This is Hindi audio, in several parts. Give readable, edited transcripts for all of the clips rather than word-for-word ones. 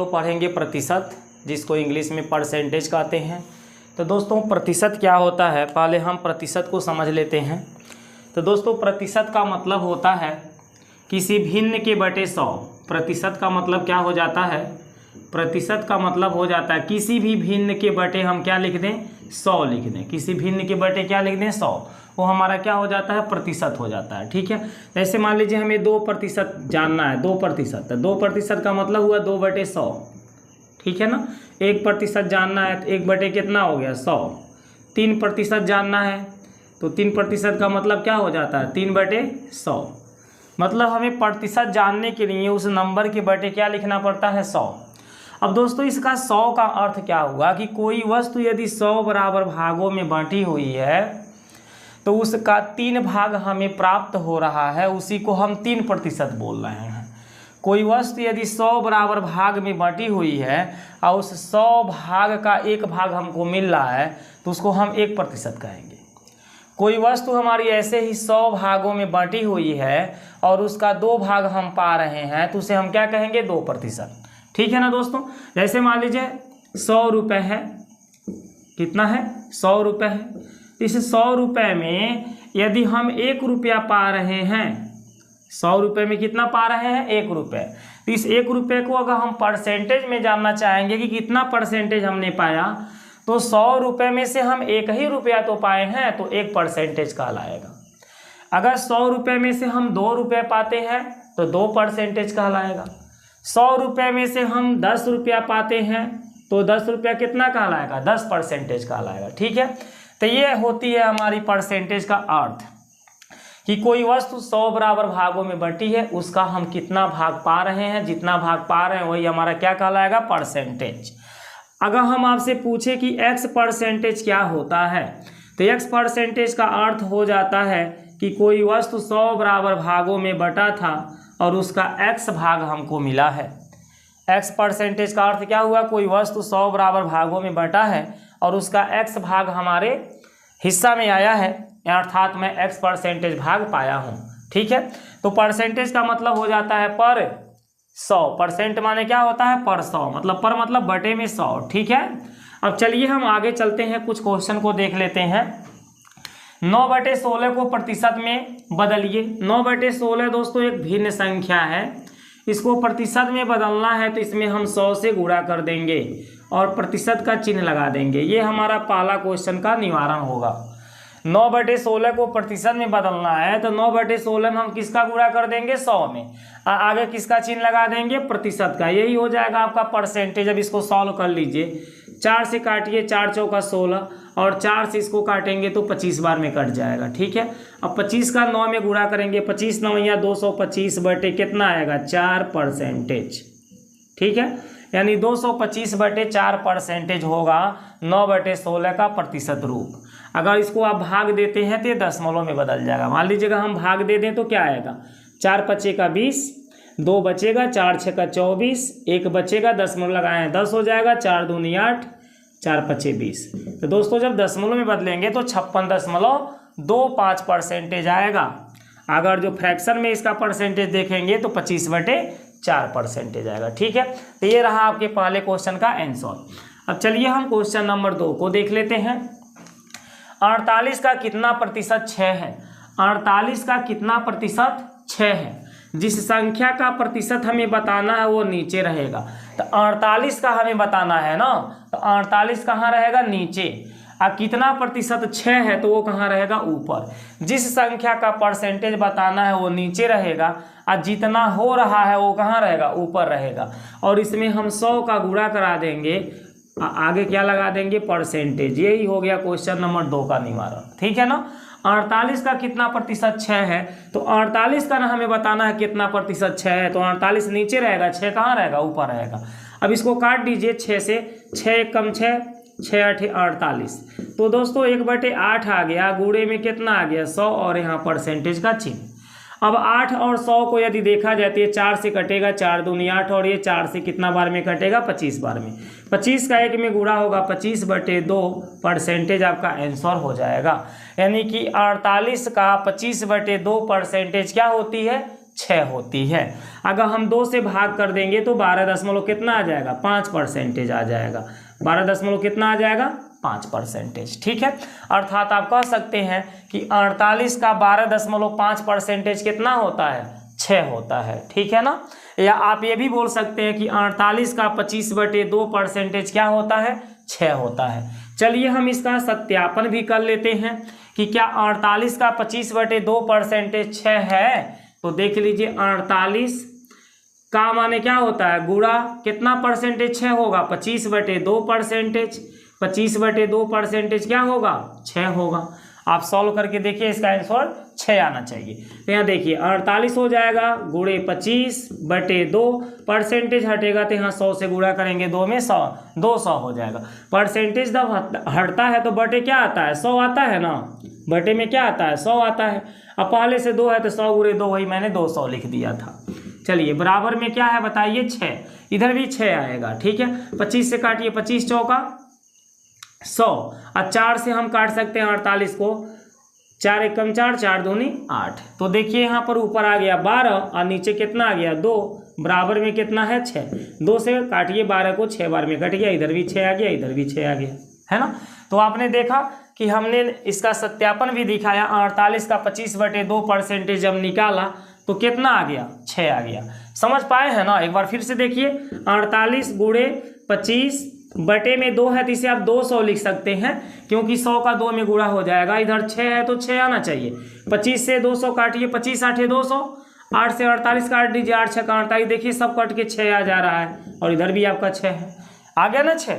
लोग पढ़ेंगे प्रतिशत, जिसको इंग्लिश में परसेंटेज कहते हैं। तो दोस्तों प्रतिशत क्या होता है, पहले हम प्रतिशत को समझ लेते हैं। तो दोस्तों प्रतिशत का मतलब होता है किसी भिन्न के बटे 100। प्रतिशत का मतलब क्या हो जाता है, प्रतिशत का मतलब हो जाता है किसी भी भिन्न के बटे हम क्या लिख दें, 100 लिख दें। किसी भिन्न के बटे क्या लिख दें, 100, वो हमारा क्या हो जाता है, प्रतिशत हो जाता है। ठीक है, जैसे मान लीजिए हमें 2% जानना है, 2%, तो 2% का मतलब हुआ 2/100। ठीक है ना, 1% जानना है तो 1 कितना हो गया, 100। 3% जानना है तो 3% का मतलब क्या हो जाता है, 3/100। मतलब हमें प्रतिशत जानने के लिए उस नंबर के बटे क्या लिखना पड़ता है, 100। अब दोस्तों इसका 100 का अर्थ क्या हुआ कि कोई वस्तु यदि 100 बराबर भागों में बांटी हुई है तो उसका 3 भाग हमें प्राप्त हो रहा है, उसी को हम 3% बोल रहे हैं। कोई वस्तु यदि 100 बराबर भाग में बांटी हुई है और उस 100 भाग का 1 भाग हमको मिल रहा है तो उसको हम 1% कहेंगे। कोई वस्तु हमारी ऐसे ही 100 भागों में बांटी हुई है और उसका 2 भाग हम पा रहे हैं तो उसे हम क्या कहेंगे, 2%। ठीक है ना दोस्तों, जैसे मान लीजिए 100 रुपये है, कितना है, 100 रुपये है। इस 100 रुपये में यदि हम 1 रुपया पा रहे हैं, 100 रुपये में कितना पा रहे हैं, 1 रुपये। तो इस 1 रुपये को अगर हम परसेंटेज में जानना चाहेंगे कि कितना परसेंटेज हमने पाया, तो 100 रुपये में से हम 1 ही रुपया तो पाए हैं तो 1% कहलाएगा। अगर 100 रुपये में से हम 2 रुपये पाते हैं तो 2% कहलाएगा। 100 रुपये में से हम 10 रुपया पाते हैं तो 10 रुपया कितना कहलाएगा, 10% कहलाएगा। ठीक है, तो ये होती है हमारी परसेंटेज का अर्थ कि कोई वस्तु 100 बराबर भागों में बटी है, उसका हम कितना भाग पा रहे हैं, जितना भाग पा रहे हैं वही हमारा क्या कहलाएगा, परसेंटेज। अगर हम आपसे पूछे कि x% क्या होता है, तो x% का अर्थ हो जाता है कि कोई वस्तु 100 बराबर भागों में बटा था और उसका x भाग हमको मिला है। x% का अर्थ क्या हुआ, कोई वस्तु 100 बराबर भागों में बटा है और उसका x भाग हमारे हिस्सा में आया है, अर्थात मैं x% भाग पाया हूँ। ठीक है, तो परसेंटेज का मतलब हो जाता है पर 100%, माने क्या होता है, पर 100, मतलब पर मतलब बटे में 100। ठीक है, अब चलिए हम आगे चलते हैं, कुछ क्वेश्चन को देख लेते हैं। 9/16 को प्रतिशत में बदलिए। 9/16 दोस्तों एक भिन्न संख्या है, इसको प्रतिशत में बदलना है तो इसमें हम 100 से गुणा कर देंगे और प्रतिशत का चिन्ह लगा देंगे। ये हमारा पहला क्वेश्चन का निवारण होगा। 9/16 को प्रतिशत में बदलना है तो 9/16 में हम किसका गुणा कर देंगे, 100 में, आगे किसका चिन्ह लगा देंगे, प्रतिशत का। यही हो जाएगा आपका परसेंटेज। अब इसको सॉल्व कर लीजिए, 4 से काटिए, 4 चौका 16 और 4 से इसको काटेंगे तो 25 बार में कट जाएगा। ठीक है, अब 25 का 9 में गुणा करेंगे, 25 9 या 225 बटे कितना आएगा, 4%। ठीक है, यानी 225/4% होगा 9/16 का प्रतिशत रूप। अगर इसको आप भाग देते हैं तो ये दशमलव में बदल जाएगा। मान लीजिएगा हम भाग दे दें तो क्या आएगा, 4 5 का 20, 2 बचेगा, 4 6 का 24, 1 बचेगा, दशमलव लगाए हैं 10 हो जाएगा, 4 दूनी 8, 4 5 20। तो दोस्तों जब दशमलव में बदलेंगे तो 56.25% आएगा। अगर जो फ्रैक्शन में इसका परसेंटेज देखेंगे तो 25/4% आएगा। ठीक है, तो ये रहा आपके पहले क्वेश्चन का आंसर। अब चलिए हम क्वेश्चन नंबर 2 को देख लेते हैं। 48 का कितना प्रतिशत 6 है। 48 का कितना प्रतिशत 6 है। जिस संख्या का प्रतिशत हमें बताना है वो नीचे रहेगा, तो 48 का हमें बताना है ना, तो 48 कहाँ रहेगा, नीचे। अब कितना प्रतिशत 6 है तो वो कहाँ रहेगा, ऊपर। जिस संख्या का परसेंटेज बताना है वो नीचे रहेगा और जितना हो रहा है वो कहाँ रहेगा, ऊपर रहेगा। और इसमें हम 100 का गुणा करा देंगे, आगे क्या लगा देंगे, परसेंटेज। यही हो गया क्वेश्चन नंबर 2 का निवारण। ठीक है ना, 48 का कितना प्रतिशत 6 है, तो 48 का ना हमें बताना है कितना प्रतिशत 6 है, तो 48 नीचे रहेगा, 6 कहाँ रहेगा, ऊपर रहेगा। अब इसको काट दीजिए 6 से, 6 1 कम 6, 6 8 48। तो दोस्तों 1/8 आ गया, गुणे में कितना आ गया, 100 और यहाँ परसेंटेज का चिन्ह। अब 8 और 100 को यदि देखा जाती है, 4 से कटेगा, 4 दूनी 8 और ये 4 से कितना बार में कटेगा, 25 बार में। 25 का 1 में गुणा होगा, 25/2% आपका आंसर हो जाएगा। यानी कि 48 का 25/2% क्या होती है, 6 होती है। अगर हम 2 से भाग कर देंगे तो 12 कितना आ जाएगा, 5% आ जाएगा। 12 कितना आ जाएगा, 5%। ठीक है, अर्थात आप कह सकते हैं कि 48 का 12.5% कितना होता है, 6 होता है। ठीक है ना, या आप ये भी बोल सकते हैं कि 48 का 25/2% क्या होता है, 6 होता है। चलिए हम इसका सत्यापन भी कर लेते हैं कि क्या 48 का 25/2% 6 है। तो देख लीजिए 48 का माने क्या होता है, गुणा कितना परसेंटेज 6 होगा, 25/2%। 25/2% क्या होगा, 6 होगा। आप सॉल्व करके देखिए, इसका आंसर 6 आना चाहिए। तो यहाँ देखिए 48 हो जाएगा गुणे 25/2, हटेगा तो यहाँ 100 से गुणा करेंगे, 2 में 100, 200 हो जाएगा। परसेंटेज जब हटता है तो बटे क्या आता है, 100 आता है ना, बटे में क्या आता है, 100 आता है। अब पहले से 2 है तो 100 गुणे 2, वही मैंने 200 लिख दिया था। चलिए बराबर में क्या है बताइए, 6, इधर भी 6 आएगा। ठीक है, 25 से काटिए, 25 चौका 100, और 4 से हम काट सकते हैं 48 को, 4 एकम 4, 4 दूनी 8। तो देखिए यहाँ पर ऊपर आ गया 12 और नीचे कितना आ गया 2, बराबर में कितना है 6। 2 से काटिए 12 को, 6 बार में कट गया, इधर भी 6 आ गया, इधर भी 6 आ गया, है ना। तो आपने देखा कि हमने इसका सत्यापन भी दिखाया। 48 का 25/2% जब निकाला तो कितना आ गया, 6 आ गया। समझ पाए हैं ना, एक बार फिर से देखिए, 48 गुणे 25 बटे में 2 है तो इसे आप 200 लिख सकते हैं, क्योंकि 100 का 2 में गुणा हो जाएगा। इधर 6 है तो 6 आना चाहिए। 25 से 200 काटिए, 25 8 200, 8 से 48 काट दीजिए, 8 6 का 48, देखिए सब कट के 6 आ जा रहा है, और इधर भी आपका 6 है, आ गया ना 6।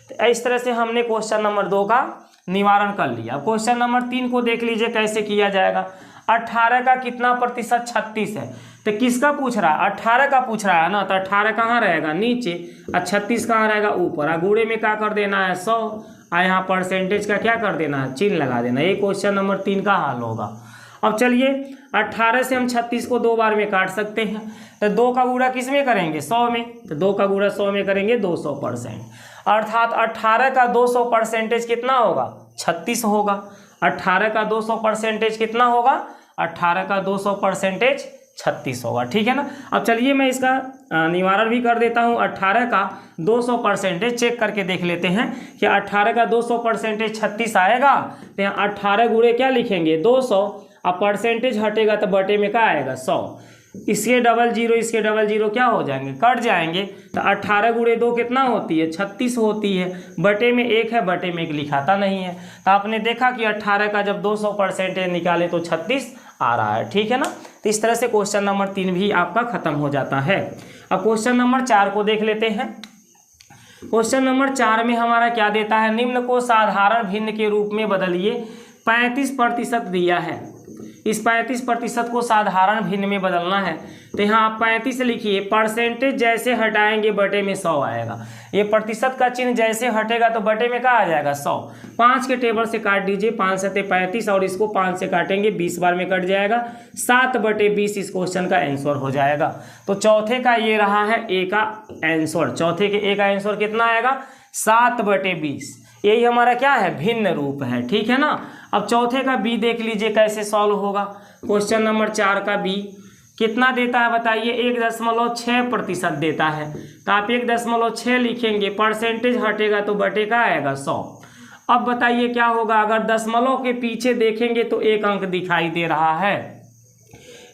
तो इस तरह से हमने क्वेश्चन नंबर 2 का निवारण कर लिया। क्वेश्चन नंबर 3 को देख लीजिए कैसे किया जाएगा। 18 का कितना प्रतिशत 36 है, तो किसका पूछ रहा है, 18 का पूछ रहा है ना, तो 18 कहाँ रहेगा, नीचे, और 36 कहाँ रहेगा, ऊपर। गुणे में क्या कर देना है, 100, और यहाँ परसेंटेज का क्या कर देना है, चिन्ह लगा देना। ये क्वेश्चन नंबर 3 का हल होगा। अब चलिए 18 से हम 36 को 2 बार में काट सकते हैं, तो 2 का गुणा किस में करेंगे, 100 में, तो 2 का गुणा 100 में करेंगे 200%। अर्थात 18 का 200% कितना होगा, 36 होगा। 18 का 200% कितना होगा, 18 का 200% 36 होगा। ठीक है ना। अब चलिए मैं इसका निवारण भी कर देता हूँ। 18 का 200% चेक करके देख लेते हैं कि 18 का 200% 36 आएगा, तो यहाँ 18 गुणे क्या लिखेंगे, 200, अब परसेंटेज हटेगा तो बटे में क्या आएगा, 100। इसके डबल जीरो, इसके डबल जीरो क्या हो जाएंगे, कट जाएंगे। तो 18 गुणे 2 कितना होती है, 36 होती है। बटे में 1 है, बटे में 1 लिखाता नहीं है। तो आपने देखा कि 18 का जब 200% निकाले तो 36 आ रहा है। ठीक है ना। तो इस तरह से क्वेश्चन नंबर 3 भी आपका खत्म हो जाता है। अब क्वेश्चन नंबर 4 को देख लेते हैं। क्वेश्चन नंबर 4 में हमारा क्या देता है, निम्न को साधारण भिन्न के रूप में बदलिए। 35% दिया है, इस 35% को साधारण भिन्न में बदलना है। तो यहाँ आप 35 लिखिए, परसेंटेज जैसे हटाएंगे बटे में 100 आएगा। ये प्रतिशत का चिन्ह जैसे हटेगा तो बटे में क्या आ जाएगा, 100। 5 के टेबल से काट दीजिए, 5 7 35, और इसको 5 से काटेंगे 20 बार में कट जाएगा, 7/20 इस क्वेश्चन का आंसर हो जाएगा। तो चौथे का ये रहा है ए का आंसर। चौथे के ए का आंसर कितना आएगा, 7/20। यही हमारा क्या है, भिन्न रूप है। ठीक है ना। अब चौथे का बी देख लीजिए कैसे सॉल्व होगा। क्वेश्चन नंबर 4 का बी कितना देता है बताइए, 1.6% देता है। तो आप 1.6 लिखेंगे, परसेंटेज हटेगा तो बटे का आएगा 100। अब बताइए क्या होगा, अगर दशमलव के पीछे देखेंगे तो 1 अंक दिखाई दे रहा है।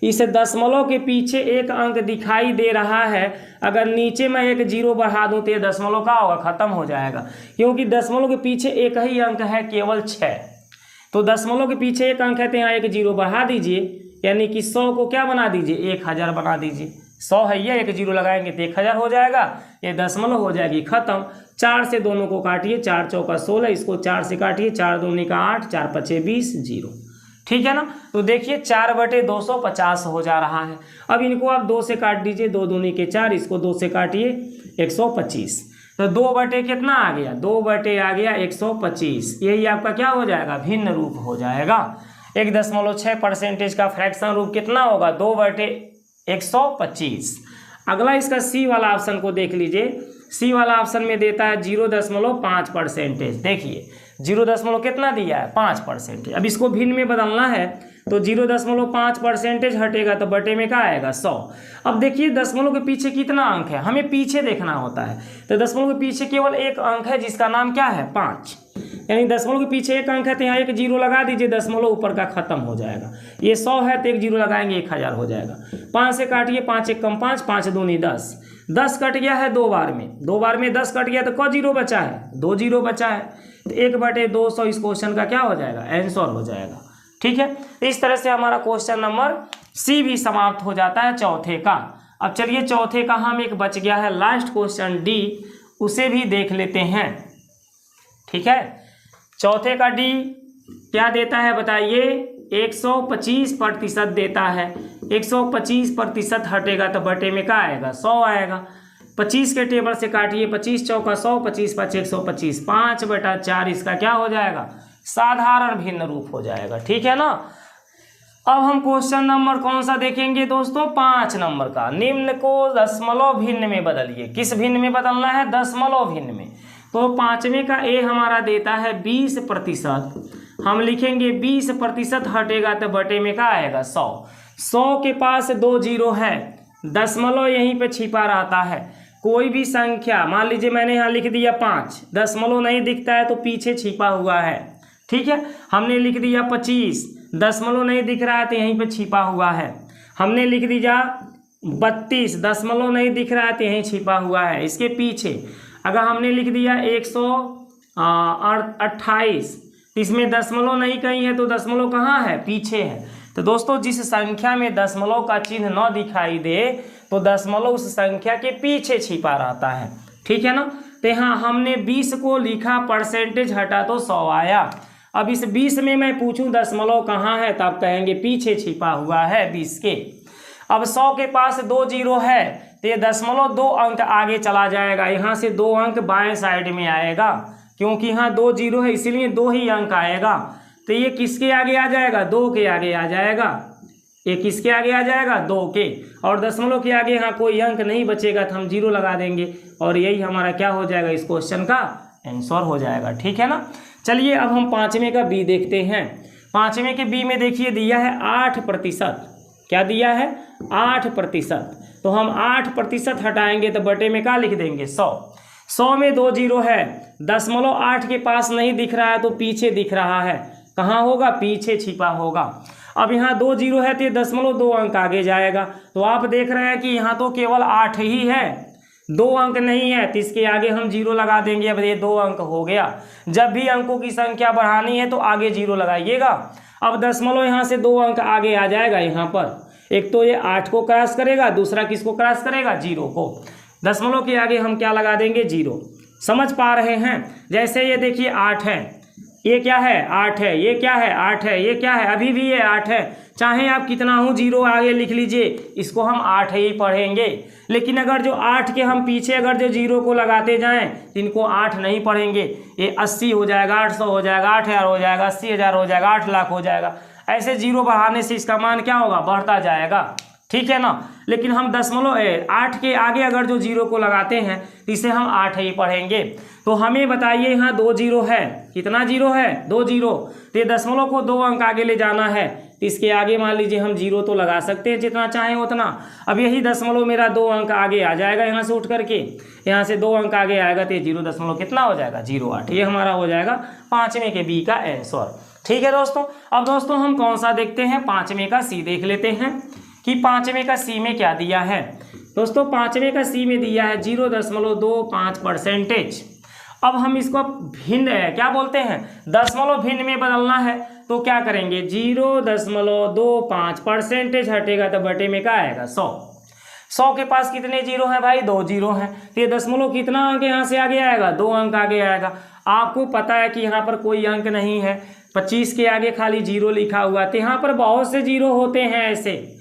इस दशमलव के पीछे 1 अंक दिखाई दे रहा है। अगर नीचे मैं 1 0 बढ़ा दूं तो ये दशमलव का होगा, खत्म हो जाएगा, क्योंकि दशमलव के पीछे 1 ही अंक है, केवल 6। तो दशमलव के पीछे 1 अंक है तो यहाँ 1 0 बढ़ा दीजिए, यानी कि 100 को क्या बना दीजिए, 1000 बना दीजिए। 100 है ये, 1 0 लगाएंगे तो 1000 हो जाएगा, ये दशमलव हो जाएगी खत्म। 4 से दोनों को काटिए, 4 चौका 16, इसको 4 से काटिए, 4 दूनी का 8, 4 5 20, 0। ठीक है ना। तो देखिए 4/250 हो जा रहा है। अब इनको आप 2 से काट दीजिए, 2 दूनी के 4, इसको 2 से काटिए, 125। तो 2 बटे कितना आ गया, 2 बटे आ गया 125। यही आपका क्या हो जाएगा, भिन्न रूप हो जाएगा। 1.6% का फ्रैक्शन रूप कितना होगा, 2/125। अगला इसका सी वाला ऑप्शन को देख लीजिए। सी वाला ऑप्शन में देता है 0.5%। देखिए जीरो दशमलव कितना दिया है 5%। अब इसको भिन्न में बदलना है तो 0.5% हटेगा तो बटे में क्या आएगा 100। अब देखिए दशमलव के पीछे कितना अंक है, हमें पीछे देखना होता है। तो दशमलव के पीछे केवल एक अंक है जिसका नाम क्या है 5, यानी दशमलव के पीछे एक अंक है तो यहाँ एक जीरो लगा दीजिए, दशमलव ऊपर का खत्म हो जाएगा। ये 100 है तो एक जीरो लगाएंगे 1000 हो जाएगा। 5 से काटिए, 5 1 कम 5, 5 दूनी 10, 10 कट गया है 2 बार में, 2 बार में 10 कट गया तो क जीरो बचा है 2 जीरो बचा है, तो 1/200 इस क्वेश्चन का क्या हो जाएगा आंसर हो जाएगा। ठीक है, तो इस तरह से हमारा क्वेश्चन नंबर सी भी समाप्त हो जाता है चौथे का। अब चलिए चौथे का हम एक बच गया है लास्ट क्वेश्चन डी, उसे भी देख लेते हैं। ठीक है, चौथे का डी क्या देता है बताइए, 125% देता है। 125% हटेगा तो बटे में क्या आएगा 100 आएगा। 25 के टेबल से काटिए, 25 चौका 100, 25 5 125, 5/4 इसका क्या हो जाएगा साधारण भिन्न रूप हो जाएगा। ठीक है ना। अब हम क्वेश्चन नंबर कौन सा देखेंगे दोस्तों, 5 नंबर का। निम्न को दशमलव भिन्न में बदलिए। किस भिन्न में बदलना है, दशमलव भिन्न में। तो 5वें का ए हमारा देता है 20%, हम लिखेंगे 20% हटेगा तो बटे में क्या आएगा 100। 100 के पास 2 जीरो है, दशमलव यहीं पे छिपा रहता है। कोई भी संख्या, मान लीजिए मैंने यहाँ लिख दिया 5, दशमलव नहीं दिखता है तो पीछे छिपा हुआ है। ठीक है, हमने लिख दिया 25, दशमलव नहीं दिख रहा है तो यहीं पे छिपा हुआ है। हमने लिख दिया 32, दशमलव नहीं दिख रहा है तो यहीं छिपा हुआ है इसके पीछे। अगर हमने लिख दिया 128, इसमें दशमलव नहीं कहीं है तो दशमलव कहाँ है, पीछे है। तो दोस्तों जिस संख्या में दशमलव का चिन्ह न दिखाई दे तो दशमलव उस संख्या के पीछे छिपा रहता है। ठीक है ना। तो यहाँ हमने 20 को लिखा, परसेंटेज हटा तो 100 आया। अब इस 20 में मैं पूछूं दशमलव कहाँ है तो आप कहेंगे पीछे छिपा हुआ है 20 के। अब 100 के पास 2 जीरो है तो ये दशमलव 2 अंक आगे चला जाएगा, यहाँ से 2 अंक बाएं साइड में आएगा, क्योंकि यहाँ 2 जीरो है इसीलिए 2 ही अंक आएगा। तो ये किसके आगे आ जाएगा, 2 के आगे आ जाएगा। ये किसके आगे आ जाएगा, 2 के। और दशमलव के आगे यहाँ कोई अंक नहीं बचेगा तो हम जीरो लगा देंगे और यही हमारा क्या हो जाएगा, इस क्वेश्चन का आंसर हो जाएगा। ठीक है ना। चलिए अब हम 5वें का बी देखते हैं। 5वें के बी में देखिए दिया है 8%। क्या दिया है 8%। तो हम 8% हटाएंगे तो बटे में क्या लिख देंगे 100। 100 में 2 जीरो है, दशमलव 8 के पास नहीं दिख रहा है तो पीछे दिख रहा है, कहाँ होगा, पीछे छिपा होगा। अब यहाँ 2 जीरो है तो ये दशमलव 2 अंक आगे जाएगा। तो आप देख रहे हैं कि यहाँ तो केवल 8 ही है, 2 अंक नहीं है तो इसके आगे हम जीरो लगा देंगे। अब ये 2 अंक हो गया। जब भी अंकों की संख्या बढ़ानी है तो आगे जीरो लगाइएगा। अब दशमलव यहाँ से 2 अंक आगे आ जाएगा, यहाँ पर एक तो ये 8 को क्रॉस करेगा, दूसरा किसको क्रॉस करेगा, जीरो को। दशमलव के आगे हम क्या लगा देंगे, जीरो। समझ पा रहे हैं। जैसे ये देखिए 8 है, ये क्या है 8 है, ये क्या है 8 है, ये क्या है अभी भी ये 8 है। चाहे आप कितना हो जीरो आगे लिख लीजिए, इसको हम 8 ही पढ़ेंगे। लेकिन अगर जो 8 के हम पीछे अगर जो जीरो को लगाते जाएं तो इनको 8 नहीं पढ़ेंगे। ये 80 हो जाएगा, 800 हो जाएगा, 8000 हो जाएगा, 80,000 हो जाएगा, 8 लाख हो जाएगा। ऐसे जीरो बढ़ाने से इसका मान क्या होगा, बढ़ता जाएगा। ठीक है ना। लेकिन हम दशमलव 8 के आगे अगर जो जीरो को लगाते हैं तो इसे हम 8 ही पढ़ेंगे। तो हमें बताइए यहाँ 2 जीरो है, कितना जीरो है, 2 जीरो। तो ये दशमलव को 2 अंक आगे ले जाना है तो इसके आगे मान लीजिए हम जीरो तो लगा सकते हैं जितना चाहें उतना। अब यही दशमलव मेरा 2 अंक आगे आ जाएगा, यहाँ से उठ करके यहाँ से 2 अंक आगे आएगा तो ये 0 दशमलव कितना हो जाएगा, 0.8। ये हमारा हो जाएगा 5वें के बी का आंसर। ठीक है दोस्तों। अब दोस्तों हम कौन सा देखते हैं, 5वें का सी देख लेते हैं कि 5वें का सी में क्या दिया है। दोस्तों 5वें का सी में दिया है 0.25%। अब हम इसको भिन्न क्या बोलते हैं, दशमलव भिन्न में बदलना है तो क्या करेंगे, 0.25% हटेगा तो बटे में क्या आएगा 100। 100 के पास कितने जीरो हैं भाई, 2 जीरो हैं। तो ये दशमलव कितना अंक यहाँ से आगे आएगा, 2 अंक आगे आएगा। आपको पता है कि यहाँ पर कोई अंक नहीं है, 25 के आगे खाली जीरो लिखा हुआ। तो यहाँ पर बहुत से जीरो होते हैं, ऐसे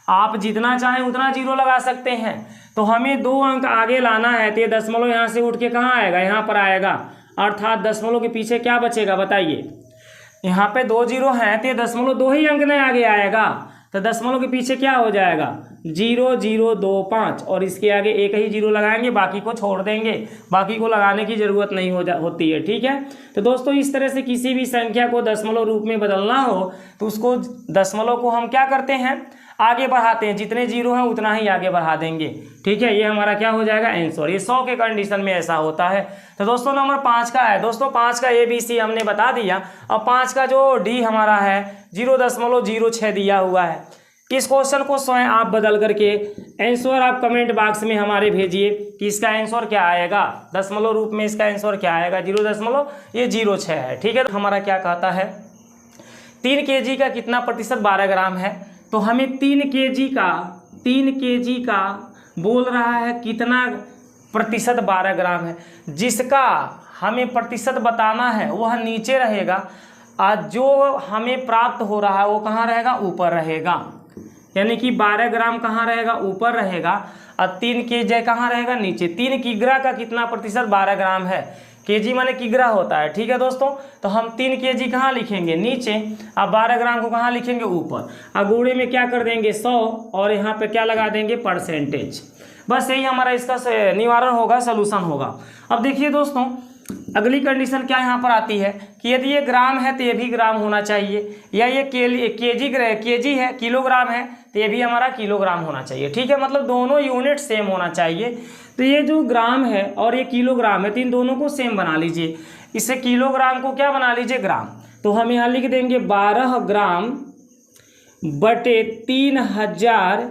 आप जितना चाहें उतना जीरो लगा सकते हैं। तो हमें 2 अंक आगे लाना है तो ये दशमलव यहाँ से उठ के कहाँ आएगा, यहाँ पर आएगा। अर्थात दशमलव के पीछे क्या बचेगा बताइए, यहाँ पे 2 जीरो हैं तो ये दशमलव 2 ही अंक में आगे आएगा। तो दशमलव के पीछे क्या हो जाएगा 0,025 और इसके आगे एक ही जीरो लगाएंगे, बाकी को छोड़ देंगे, बाकी को लगाने की ज़रूरत नहीं होती है। ठीक है, तो दोस्तों इस तरह से किसी भी संख्या को दशमलव रूप में बदलना हो तो उसको दशमलव को हम क्या करते हैं आगे बढ़ाते हैं, जितने जीरो हैं उतना ही आगे बढ़ा देंगे। ठीक है, ये हमारा क्या हो जाएगा आंसर। ये 100 के कंडीशन में ऐसा होता है। तो दोस्तों नंबर 5 का है, दोस्तों 5 का ABC हमने बता दिया। अब 5 का जो डी हमारा है 0.06 दिया हुआ है। इस क्वेश्चन को स्वयं आप बदल करके आंसर आप कमेंट बॉक्स में हमारे भेजिए कि इसका आंसर क्या आएगा, दशमलव रूप में इसका आंसर क्या आएगा 0.06 है। ठीक है, तो हमारा क्या कहता है 3 kg का कितना प्रतिशत 12 ग्राम है। तो हमें 3 kg का बोल रहा है कितना प्रतिशत 12 ग्राम है, जिसका हमें प्रतिशत बताना है वह नीचे रहेगा और जो हमें प्राप्त हो रहा है वो कहाँ रहेगा ऊपर रहेगा। यानी कि 12 ग्राम कहाँ रहेगा ऊपर रहेगा और 3 kg कहाँ रहेगा नीचे। 3 किग्रा का कितना प्रतिशत 12 ग्राम है, केजी माने किग्रा होता है। ठीक है दोस्तों, तो हम 3 kg कहाँ लिखेंगे नीचे और 12 ग्राम को कहाँ लिखेंगे ऊपर, और गुणे में क्या कर देंगे 100 और यहाँ पे क्या लगा देंगे परसेंटेज। बस यही हमारा इसका निवारण होगा, सोल्यूशन होगा। अब देखिए दोस्तों अगली कंडीशन क्या यहाँ पर आती है कि यदि ये ग्राम है तो ये भी ग्राम होना चाहिए, या ये केजी है किलोग्राम है तो ये भी हमारा किलोग्राम होना चाहिए। ठीक है, मतलब दोनों यूनिट सेम होना चाहिए। तो ये जो ग्राम है और ये किलोग्राम है तो इन दोनों को सेम बना लीजिए। इससे किलोग्राम को क्या बना लीजिए ग्राम। तो हम यहाँ लिख देंगे 12 ग्राम बटे 3000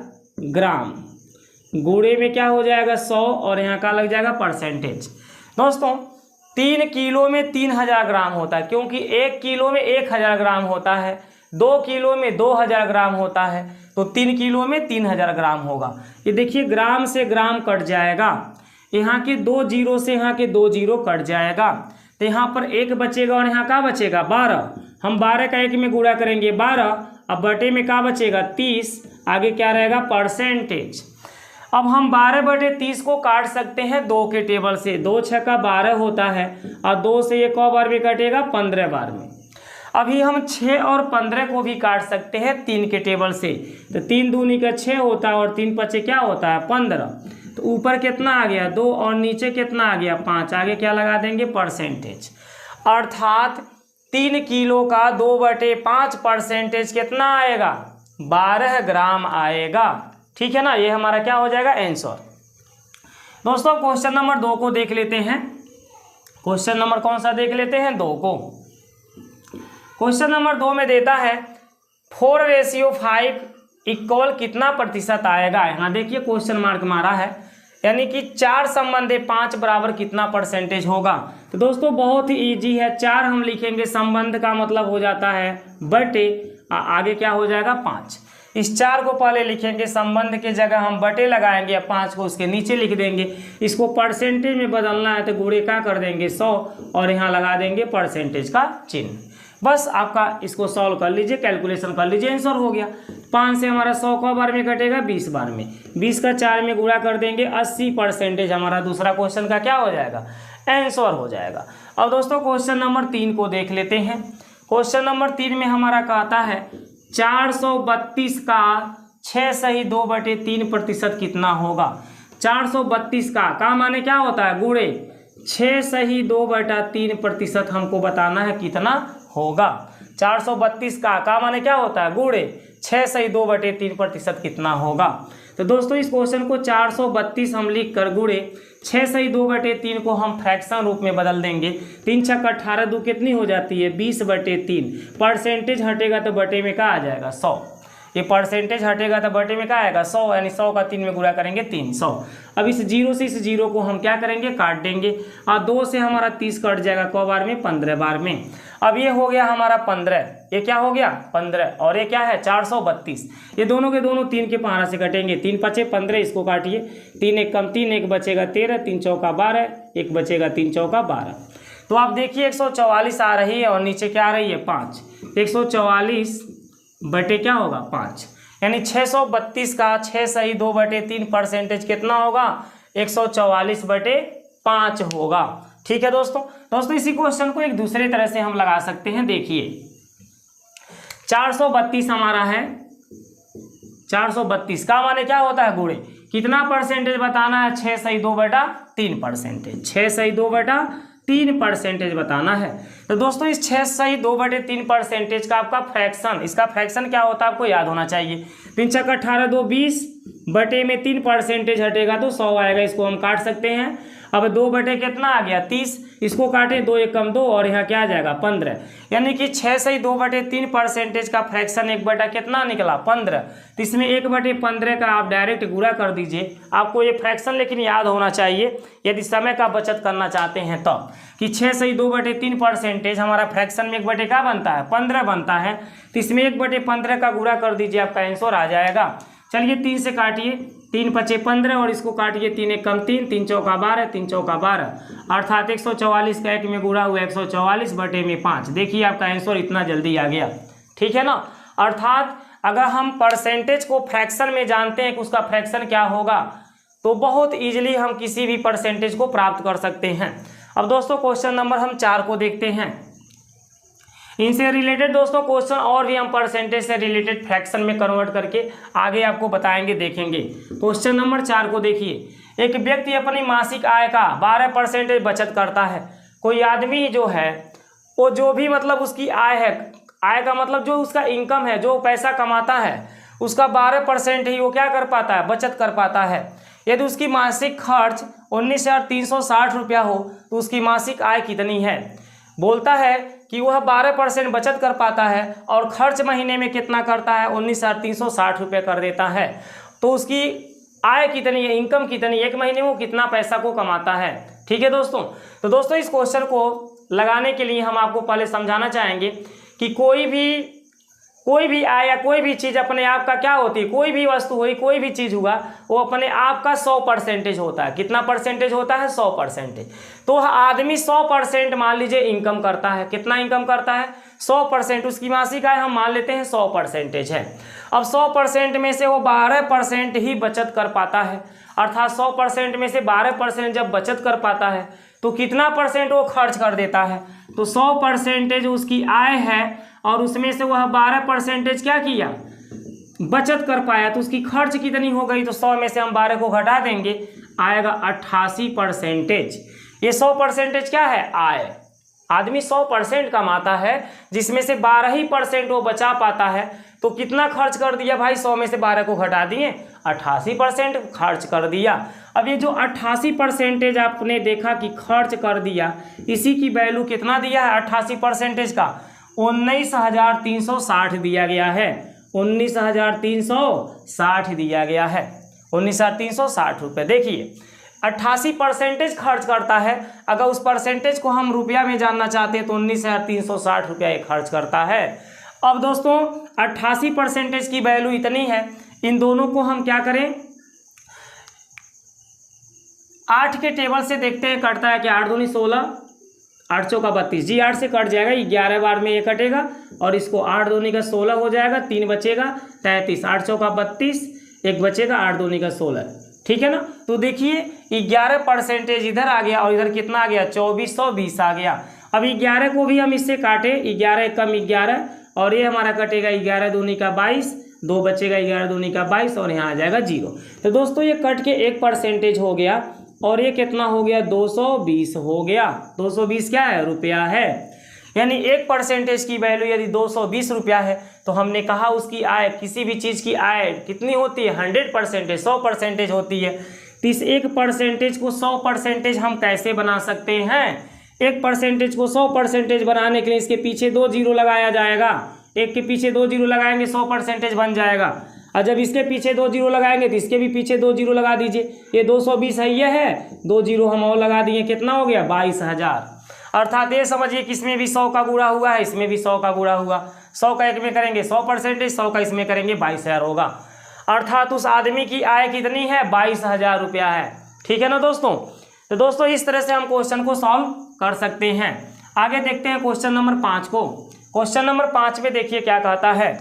ग्राम, गुणे में क्या हो जाएगा 100 और यहाँ का लग जाएगा परसेंटेज। दोस्तों 3 किलो में 3000 ग्राम होता है, क्योंकि 1 किलो में 1000 ग्राम होता है, 2 किलो में 2000 ग्राम होता है, तो 3 किलो में 3000 ग्राम होगा। ये देखिए ग्राम से ग्राम कट जाएगा, यहाँ के 2 जीरो से यहाँ के 2 जीरो कट जाएगा, तो यहाँ पर 1 बचेगा और यहाँ का बचेगा 12। हम 12 का 1 में गुणा करेंगे 12, अब बटे में का बचेगा 30, आगे क्या रहेगा परसेंटेज। अब हम 12/30 को काट सकते हैं 2 के टेबल से, 2 छक्का 12 होता है और 2 से ये कौ बार में कटेगा 15 बार में। अभी हम 6 और 15 को भी काट सकते हैं 3 के टेबल से, तो 3 दूनी का 6 होता है और 3 पचे क्या होता है 15। तो ऊपर कितना आ गया 2 और नीचे कितना आ गया 5, आगे क्या लगा देंगे परसेंटेज। अर्थात 3 किलो का 2/5 परसेंटेज कितना आएगा 12 ग्राम आएगा। ठीक है ना, ये हमारा क्या हो जाएगा आंसर। दोस्तों क्वेश्चन नंबर 2 को देख लेते हैं। क्वेश्चन नंबर कौन सा देख लेते हैं 2 को। क्वेश्चन नंबर 2 में देता है 4:5 इक्वल कितना प्रतिशत आएगा। यहाँ देखिए क्वेश्चन मार्क मारा है, यानी कि 4 संबंधे 5 बराबर कितना परसेंटेज होगा। तो दोस्तों बहुत ही ईजी है, 4 हम लिखेंगे, संबंध का मतलब हो जाता है बटे, आगे क्या हो जाएगा 5। इस 4 को पहले लिखेंगे, संबंध के जगह हम बटे लगाएंगे, 5 को उसके नीचे लिख देंगे। इसको परसेंटेज में बदलना है तो गुणे का कर देंगे 100 और यहाँ लगा देंगे परसेंटेज का चिन्ह। बस आपका इसको सॉल्व कर लीजिए, कैलकुलेशन कर लीजिए, आंसर हो गया। 5 से हमारा 100 को बार में कटेगा 20 बार में, 20 का 4 में गुणा कर देंगे 80%। हमारा दूसरा क्वेश्चन का क्या हो जाएगा आंसर हो जाएगा। अब दोस्तों क्वेश्चन नंबर 3 को देख लेते हैं। क्वेश्चन नंबर 3 में हमारा कहता है 432 का 6 सही 2/3 प्रतिशत कितना होगा। 432 का माने क्या होता है गुणे, 6 सही 2/3 प्रतिशत हमको बताना है कितना होगा। 432 का माने क्या होता है गुणे, 6 सही 2/3 प्रतिशत कितना होगा। तो दोस्तों इस क्वेश्चन को 432 हम लिख कर गुणे 6 सही 2/3 को हम फ्रैक्शन रूप में बदल देंगे। 3 छक्का 18, 2 कितनी हो जाती है 20/3। परसेंटेज हटेगा तो बटे में क्या आ जाएगा 100। ये परसेंटेज हटेगा तो बटे में क्या आएगा 100, यानी 100 का 3 में गुणा करेंगे 300। अब इस जीरो से इस जीरो को हम क्या करेंगे काट देंगे, और 2 से हमारा 30 कट जाएगा क बार में 15 बार में। अब ये हो गया हमारा 15, ये क्या हो गया 15 और ये क्या है 432। ये दोनों के दोनों 3 के 5 से कटेंगे, 3 पचे 15, इसको काटिए, 3 एक कम 3, 1 बचेगा 13, 3 चौका 12, 1 बचेगा 3 चौका 12। तो आप देखिए 144 आ रही है और नीचे क्या आ रही है 5। 144 बटे क्या होगा 5, यानी 632 का 6 सही 2/3 परसेंटेज कितना होगा 144/5 होगा। ठीक है दोस्तों इसी क्वेश्चन को एक दूसरे तरह से हम लगा सकते हैं। देखिए 432 हमारा है 432 का माने क्या होता है गुणे, कितना परसेंटेज बताना है, 6 सही 2/3%, 6 सही 2/3% बताना है। तो दोस्तों इस 6 सही 2/3% का आपका फ्रैक्शन, इसका फ्रैक्शन क्या होता है आपको याद होना चाहिए। 3 छक्का 18 2 20 बटे में 3% हटेगा तो 100 आएगा, इसको हम काट सकते हैं। अब 2 बटे कितना आ गया 30, इसको काटे 2 1 कम 2 और यहाँ क्या आ जाएगा 15, यानी कि 6 सही 2/3% का फ्रैक्शन 1 बटा कितना निकला 15। तो इसमें 1/15 का आप डायरेक्ट गुणा कर दीजिए। आपको ये फ्रैक्शन लेकिन याद होना चाहिए यदि समय का बचत करना चाहते हैं तब, कि 6 सही 2/3% हमारा फ्रैक्शन में 1 बटे का बनता है 15 बनता है। तो इसमें 1/15 का गुणा कर दीजिए, आपका आंसर आ जाएगा। चलिए 3 से काटिए, 3 पचे 15 और इसको काटिए 3 1 कम 3, 3 चौका 12, 3 चौका 12, अर्थात 144 का 1 में गुणा हुआ 144 बटे में 5। देखिए आपका आंसर इतना जल्दी आ गया, ठीक है ना। अर्थात अगर हम परसेंटेज को फ्रैक्शन में जानते हैं कि उसका फ्रैक्शन क्या होगा तो बहुत ईजिली हम किसी भी परसेंटेज को प्राप्त कर सकते हैं। अब दोस्तों क्वेश्चन नंबर हम 4 को देखते हैं। इनसे रिलेटेड दोस्तों क्वेश्चन और भी हम परसेंटेज से रिलेटेड फ्रैक्शन में कन्वर्ट करके आगे आपको बताएंगे, देखेंगे। क्वेश्चन नंबर 4 को देखिए। एक व्यक्ति अपनी मासिक आय का 12% बचत करता है। कोई आदमी जो है वो जो भी मतलब उसकी आय है, आय का मतलब जो उसका इनकम है, जो पैसा कमाता है उसका 12% ही वो क्या कर पाता है, बचत कर पाता है। यदि उसकी मासिक खर्च 19,360 रुपया हो तो उसकी मासिक आय कितनी है। बोलता है कि वह 12% बचत कर पाता है और खर्च महीने में कितना करता है, 19,360 रुपये कर देता है। तो उसकी आय कितनी है, इनकम कितनी है, एक महीने में वो कितना पैसा को कमाता है। ठीक है दोस्तों। तो दोस्तों इस क्वेश्चन को लगाने के लिए हम आपको पहले समझाना चाहेंगे कि कोई भी आय या कोई भी चीज़ अपने आप का क्या होती है, कोई भी वस्तु हुई, कोई भी चीज़ हुआ, वो अपने आप का 100% होता है। कितना परसेंटेज होता है, 100%। तो आदमी 100% मान लीजिए इनकम करता है। कितना इनकम करता है, 100%। उसकी मासिक आय हम मान लेते हैं 100% है। अब 100% में से वो 12% ही बचत कर पाता है, अर्थात 100% में से 12% जब बचत कर पाता है तो कितना परसेंट वो खर्च कर देता है। तो 100% उसकी आय है और उसमें से वह 12% क्या किया, बचत कर पाया, तो उसकी खर्च कितनी हो गई। तो 100 में से हम 12 को घटा देंगे, आएगा 88%। ये 100% क्या है, आय। आदमी 100% कमाता है जिसमें से 12% वो बचा पाता है। तो कितना खर्च कर दिया भाई, 100 में से 12 को घटा दिए, 88% खर्च कर दिया। अब ये जो 88% आपने देखा कि खर्च कर दिया, इसी की वैल्यू कितना दिया है 88% का, 19,360 दिया गया है। 19,360 दिया गया है, 19,360 रुपये। देखिए 88% खर्च करता है। अगर उस परसेंटेज को हम रुपया में जानना चाहते हैं तो 19,360 रुपया ये खर्च करता है। अब दोस्तों 88% की वैल्यू इतनी है, इन दोनों को हम क्या करें, 8 के टेबल से देखते हैं कटता है कि 8 दूनी 16, 8 चौका 32, जी 8 से कट जाएगा, 11 बार में ये कटेगा और इसको 8 दूनी का 16 हो जाएगा, 3 बचेगा 33, 8 चौका 32, 1 बचेगा, 8 दूनी का 16। ठीक है ना। तो देखिए 11% इधर आ गया और इधर कितना आ गया, 2420 आ गया। अब 11 को भी हम इससे काटे, 11 कम 11 और ये हमारा कटेगा 11 दूनी का 22, 2 बचेगा, 11 दूनी का 22 और यहाँ आ जाएगा 0। तो दोस्तों ये कट के 1% हो गया और ये कितना हो गया, 220 हो गया। 220 क्या है, रुपया है। यानी 1% की वैल्यू यदि 220 रुपया है तो हमने कहा उसकी आय, किसी भी चीज़ की आय कितनी होती है, 100%, 100% होती है। तो इस 1% को 100% हम कैसे बना सकते हैं। 1% को 100% बनाने के लिए इसके पीछे 2 जीरो लगाया जाएगा। एक के पीछे 2 जीरो लगाएंगे 100% बन जाएगा, और जब इसके पीछे 2 जीरो लगाएंगे तो इसके भी पीछे 2 जीरो लगा दीजिए। ये 220 है, ये है, 2 जीरो हम और लगा दिए, कितना हो गया, 22,000। अर्थात ये समझिए कि इसमें भी 100 का गुणा हुआ है, इसमें भी 100 का गुणा हुआ। 100 का एक में करेंगे 100%, 100 का इसमें करेंगे 22,000 होगा। अर्थात उस आदमी की आय कितनी है, 22,000 रुपया है। ठीक है ना दोस्तों। तो दोस्तों इस तरह से हम क्वेश्चन को सॉल्व कर सकते हैं। आगे देखते हैं क्वेश्चन नंबर 5 को। क्वेश्चन नंबर 5 में देखिए क्या कहता है।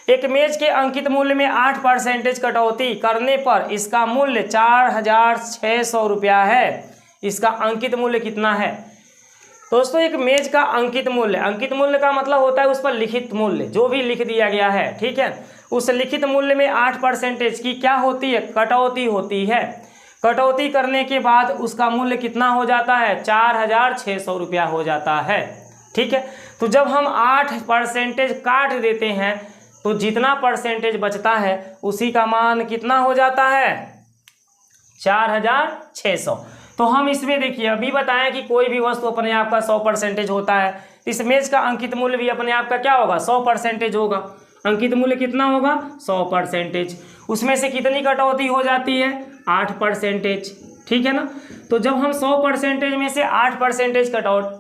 एक मेज के अंकित मूल्य में 8% कटौती करने पर इसका मूल्य 4,600 रुपया है। इसका अंकित मूल्य कितना है। दोस्तों एक मेज का अंकित मूल्य का मतलब होता है उस पर लिखित मूल्य, जो भी लिख दिया गया है, ठीक है, उस लिखित मूल्य में 8% की क्या होती है, कटौती होती है। कटौती करने के बाद उसका मूल्य कितना हो जाता है, 4600 रुपया हो जाता है, ठीक है। तो जब हम 8% काट देते हैं तो जितना परसेंटेज बचता है उसी का मान कितना हो जाता है, 4600। तो हम इसमें देखिए अभी बताएं कि कोई भी वस्तु अपने आप का 100% होता है, इस मेज का अंकित मूल्य भी अपने आप का क्या होगा, 100% होगा। अंकित मूल्य कितना होगा, 100%। उसमें से कितनी कटौती हो जाती है, 8%, ठीक है ना। तो जब हम 100% में से 8%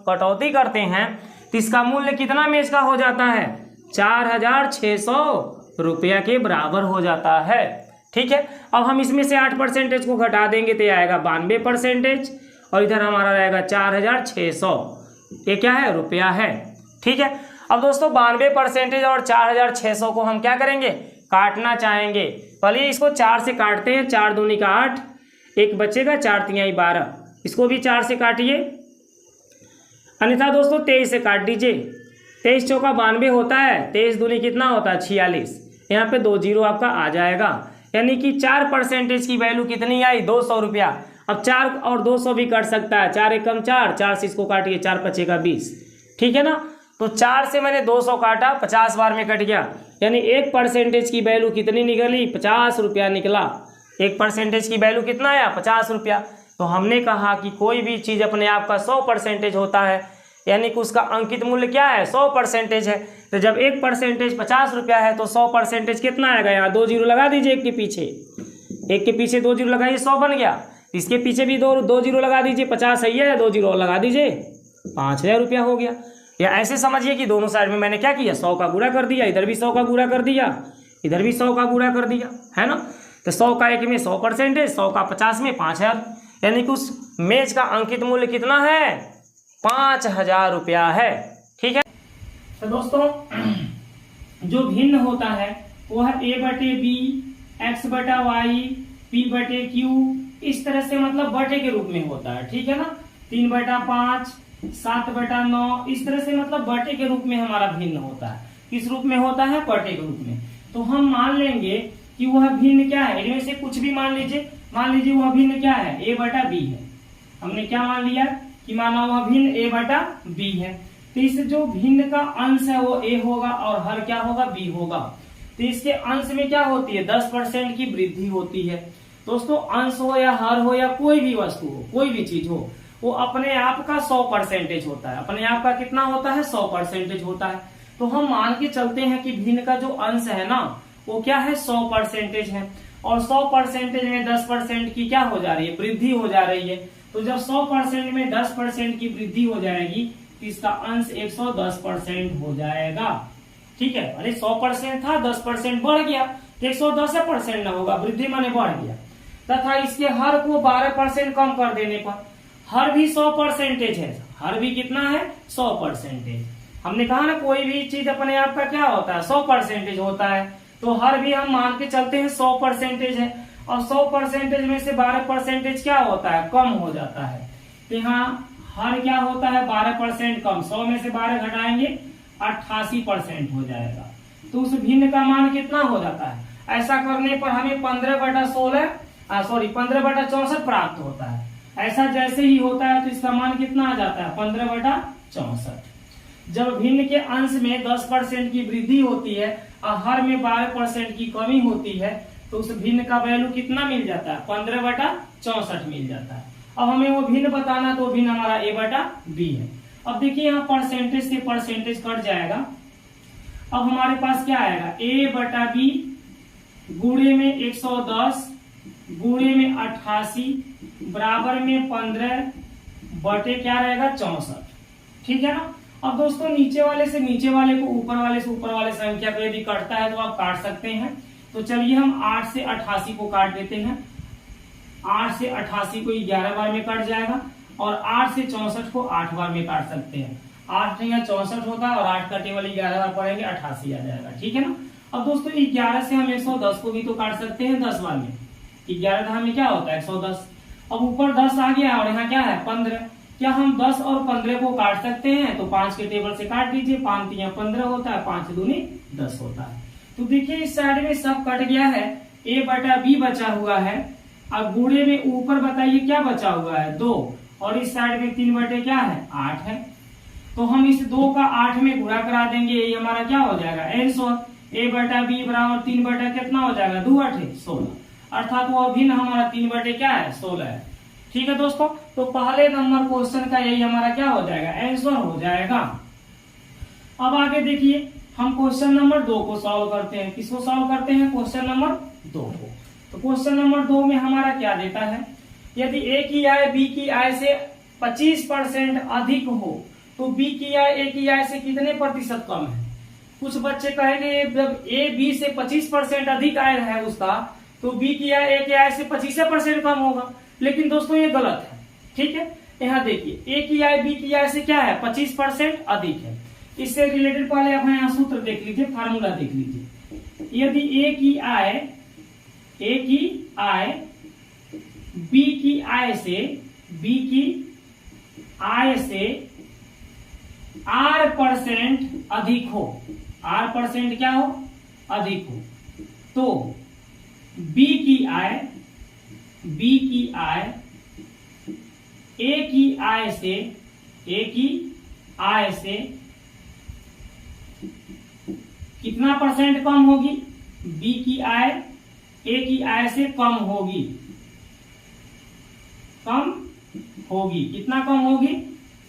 कटौती करते हैं तो इसका मूल्य कितना मेज का हो जाता है, 4600 रुपया के बराबर हो जाता है, ठीक है। अब हम इसमें से 8% को घटा देंगे तो आएगा 92%, और इधर हमारा रहेगा 4600, ये क्या है, रुपया है, ठीक है। अब दोस्तों 92% और 4600 को हम क्या करेंगे, काटना चाहेंगे। पहले इसको 4 से काटते हैं, 4 दूनी का 8, एक बचेगा 4 तिहाई 12, इसको भी 4 से काटिए, अन्यथा दोस्तों 23 से काट दीजिए। 23 चौका 92 होता है, 23 दूनी कितना होता है, 46, यहाँ पे 2 जीरो आपका आ जाएगा, यानी कि 4% की वैल्यू कितनी आई, 200 रुपया। अब 4 और 200 भी कट सकता है, 4 एकम 4, 4 से इसको काटिए, 4 पचेगा 20, ठीक है ना। तो 4 से मैंने 200 काटा, 50 बार में कट गया, यानी 1% की वैल्यू कितनी निकली, 50 रुपया निकला। 1% की वैल्यू कितना आया, 50 रुपया। तो हमने कहा कि कोई भी चीज़ अपने आप का 100% होता है, यानी कि उसका अंकित मूल्य क्या है, 100% है। तो जब 1% 50 रुपया है तो 100% कितना आएगा, यहाँ 2 जीरो लगा दीजिए, एक के पीछे 2 जीरो लगाइए, 100 बन गया। इसके पीछे भी दो जीरो लगा दीजिए, 50 सही है, 2 जीरो लगा दीजिए, 5000 रुपया हो गया। या ऐसे समझिए कि दोनों साइड में मैंने क्या किया, 100 का गुणा कर दिया, इधर भी 100 का गुणा कर दिया, इधर भी 100 का गुणा कर दिया, है ना। तो 100 का 1 में 100%, 100 का 50 में 5000, यानी कि उस मेज का अंकित मूल्य कितना है, 5000 रुपया है, ठीक है। तो दोस्तों जो भिन्न होता है वो है A/B, X/Y, P/Q, इस तरह से मतलब बटे के रूप में होता है, ठीक है ना। 3/5, 7/9, इस तरह से मतलब बटे के रूप में हमारा भिन्न होता है। किस रूप में होता है, बटे के रूप में। तो हम मान लेंगे कि वह भिन्न क्या है, इनमें से कुछ भी मान लीजिए वह भिन्न क्या है, A/B है। हमने क्या मान लिया कि माना वह भिन्न A/B है। तो इस जो भिन्न का अंश है वो A होगा और हर क्या होगा, B होगा। तो इसके अंश में क्या होती है, 10% की वृद्धि होती है। दोस्तों अंश हो या हर हो या कोई भी वस्तु हो, कोई भी चीज हो, वो अपने आप का 100% होता है। अपने आप का कितना होता है, 100% होता है। तो हम मान के चलते हैं कि भिन्न का जो अंश है ना वो क्या है, 100% है, और 100% में 10% की क्या हो जा रही है, वृद्धि हो जा रही है। तो जब 100% में 10% की वृद्धि हो जाएगी तो इसका अंश 110% हो जाएगा, ठीक है। अरे 100% था, 10% बढ़ गया, 110% ना होगा, वृद्धि माने बढ़ गया। तथा इसके हर को 12% कम कर देने पर हर भी 100% है, हर भी कितना है, 100%। हमने कहा ना कोई भी चीज अपने आप का क्या होता है, 100% होता है। तो हर भी हम मान के चलते हैं 100% है, और 100% में से 12% क्या होता है, कम हो जाता है। तो यहाँ हर क्या होता है, 12% कम, 100 में से 12 घटाएंगे 88% हो जाएगा। तो उस भिन्न का मान कितना हो जाता है। ऐसा करने पर हमें 15/64 प्राप्त होता है। ऐसा जैसे ही होता है तो इसका मान कितना आ जाता है, 15/64। जब भिन्न के अंश में 10% की वृद्धि होती है और हर में 12% की कमी होती है तो उस भिन्न का वैल्यू कितना मिल जाता है, 15/64 मिल जाता है। अब हमें वो भिन्न बताना, तो भिन्न हमारा A/B है। अब देखिए यहाँ परसेंटेज से परसेंटेज कट जाएगा। अब हमारे पास क्या आएगा, A/B गुणे में 110 गुणे में 88 बराबर में 15 बटे क्या रहेगा, 64, ठीक है ना। अब दोस्तों नीचे वाले से नीचे वाले को, ऊपर वाले से ऊपर वाले संख्या को यदि कटता है तो आप काट सकते हैं। तो चलिए हम 8 से 88 को काट देते हैं। 8 से 88 को 11 बार में कट जाएगा, और 8 से 64 को 8 बार में काट सकते हैं। 8 यहाँ 64 होगा और 8 कटे वाले 11 बार पड़ेंगे, 88 आ जाएगा, ठीक है ना। अब दोस्तों 11 से हम 110 को भी तो काट सकते हैं 10 बार में। 11 में क्या होता है, 110। अब ऊपर 10 आ गया और यहाँ क्या है, 15। क्या हम 10 और 15 को काट सकते हैं? तो 5 के टेबल से काट दीजिए, 5 तिया 15 होता है, 5 दूनी 10 होता है। तो देखिए इस साइड में सब कट गया है, a बटा b बचा हुआ है। अब गुणे में ऊपर बताइए क्या बचा हुआ है? 2, और इस साइड में 3 बटे क्या है? 8 है। तो हम इस 2 का 8 में गुणा करा देंगे, ये हमारा क्या हो जाएगा? आंसर a बटा b बराबर 3 बटा कितना हो जाएगा? 2 8 16, अर्थात वो अभिन्न हमारा 3 बटे क्या है? 16 है। ठीक है दोस्तों, तो पहले नंबर क्वेश्चन का यही हमारा क्या हो जाएगा? आंसर हो जाएगा। अब आगे देखिए, हम क्वेश्चन नंबर 2 को सॉल्व करते हैं। किसको सॉल्व करते हैं? क्वेश्चन नंबर 2 को। तो क्वेश्चन नंबर 2 में हमारा क्या देता है? यदि a की आय b की आय से 25% अधिक हो तो b की आय a की आय से कितने प्रतिशत कम है? कुछ बच्चे कहेंगे जब a b से 25% अधिक आय है उसका, तो b की आय a की आय से 25% कम होगा। लेकिन दोस्तों ये गलत है। ठीक है, यहाँ देखिए a की आय b की आय से क्या है? 25% अधिक है। इससे रिलेटेड पहले आप यहाँ सूत्र देख लीजिए, फार्मूला देख लीजिए। यदि a की आय b की आय से r% अधिक हो, r% क्या हो? अधिक हो, तो b की आय a की आय से कितना % कम होगी? b की आय a की आय से कम होगी। कितना कम होगी?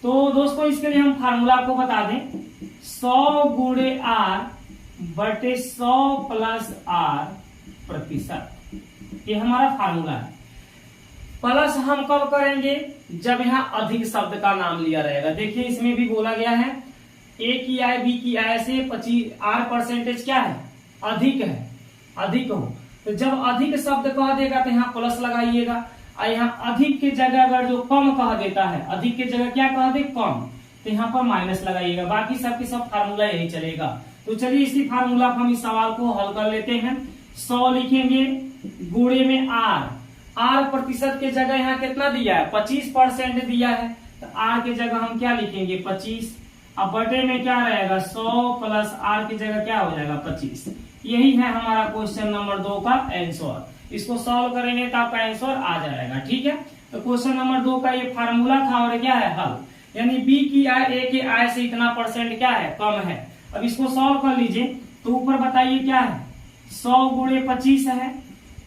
तो दोस्तों इसके लिए हम फार्मूला आपको बता दें, 100 गुणे r बटे 100 प्लस r प्रतिशत। ये हमारा फार्मूला है। प्लस हम कब करेंगे? जब यहाँ अधिक शब्द का नाम लिया रहेगा। देखिए इसमें भी बोला गया है a की आय b की आय से 25% क्या है? अधिक हो। तो जब अधिक शब्द कह देगा तो यहाँ प्लस लगाइएगा, और यहाँ अधिक के जगह अगर जो कम कह देता है, अधिक के जगह क्या कह दे? कम, तो यहाँ पर माइनस लगाइएगा। बाकी सबके सब फार्मूला यही चलेगा। तो चलिए इसी फार्मूला पर हम इस सवाल को हल कर लेते हैं। 100 लिखेंगे गुणे में r प्रतिशत के जगह यहाँ कितना दिया है? 25% दिया है, तो r के जगह हम क्या लिखेंगे? 25। अब बटे में क्या रहेगा? 100 प्लस r की जगह क्या हो जाएगा? 25। यही है हमारा क्वेश्चन नंबर 2 का आंसर। इसको सॉल्व करेंगे तो आपका आंसर आ जाएगा। ठीक है, तो क्वेश्चन नंबर 2 का ये फार्मूला था और क्या है? हल। यानी b की आय a के आय से इतना % क्या है? कम है। अब इसको सॉल्व कर लीजिए, तो ऊपर बताइए क्या है? 100 गुणे 25 है,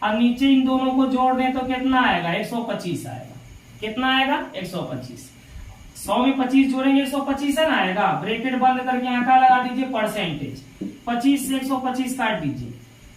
और नीचे इन दोनों को जोड़ दें तो कितना आएगा? 125 आएगा। कितना आएगा? 125। 100 में 25 जोड़ेंगे 125 है ना आएगा। ब्रैकेट बंद करके यहाँ का लगा दीजिए परसेंटेज। 25 से 125 काट दीजिए,